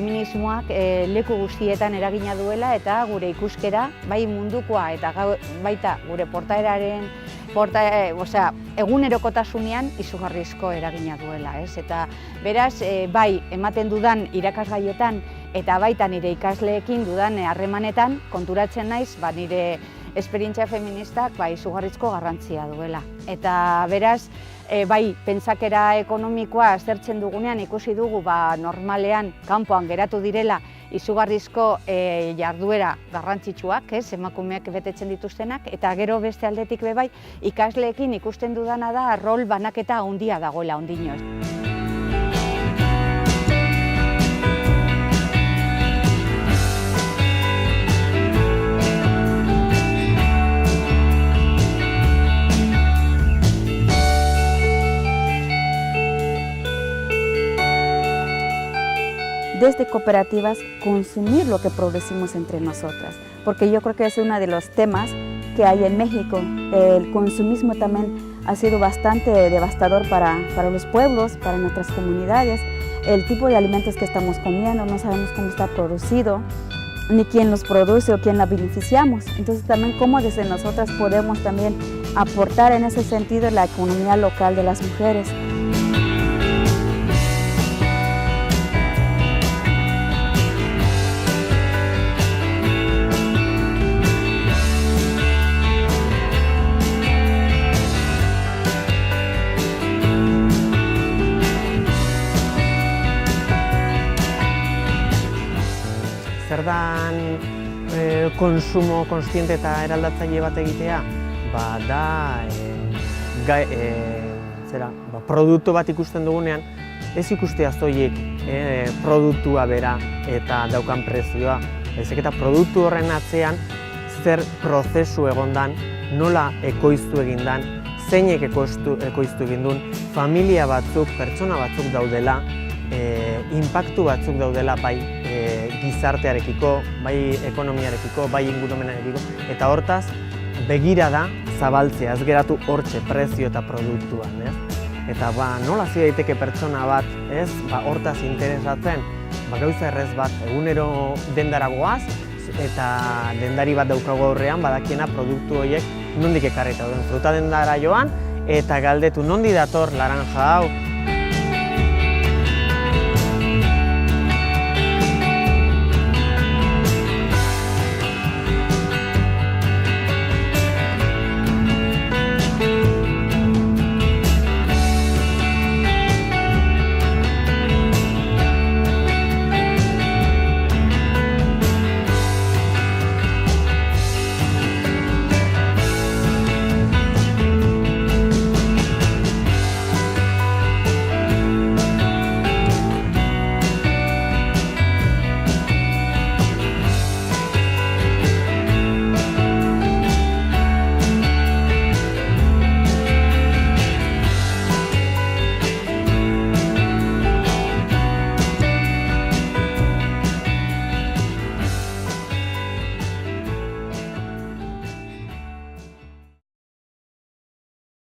feminismoak leku guztietan eragina duela eta gure ikuskera, bai mundukoa eta baita gure egunerokotasunean izugarrizko eragina duela. Eta beraz, bai ematen dudan irakasgaietan eta baita nire ikasleekin dudan harremanetan konturatzen naiz nire esperientzia feministak izugarrizko garrantzia duela. Eta beraz, bai pentsakera ekonomikoa aztertzen dugunean ikusi dugu normalean kanpoan geratu direla izugarrizko jarduera garrantzitsuak, emakumeak betetzen dituztenak, eta gero beste aldetik bai ikasleekin ikusten dudana da rol banaketa handia dagoela ondino. Desde cooperativas, consumir lo que producimos entre nosotras, porque yo creo que es uno de los temas que hay en México. El consumismo también ha sido bastante devastador para los pueblos, para nuestras comunidades. El tipo de alimentos que estamos comiendo, no sabemos cómo está producido, ni quién los produce o quién la beneficiamos. Entonces también cómo desde nosotras podemos también aportar en ese sentido la economía local de las mujeres. Zer dan konsumo konstiente eta eraldatzaile bat egitea? Produktu bat ikusten dugunean, ez ikustea soilik produktua bera eta daukan prezioa. Baizik eta produktu horren atzean zer prozesu egondan, nola ekoiztu egindan, zeinek ekoiztu egindun, familia batzuk, pertsona batzuk daudela, inpaktu batzuk daudela bai gizartearekiko, bai ekonomiarekiko, bai ingurumenarekiko, eta hortaz begirada zabaltzea, ez geratu hortxe prezio eta produktuan. Eta nola hasi daiteke pertsona bat hortaz interesatzen, gauza errez bat egunero dendara goaz, eta dendari bat daukagu aurrean badakiena produktu horiek nondik ekarrita duen. Fruta dendara joan eta galdetu nondi dator laranja hau,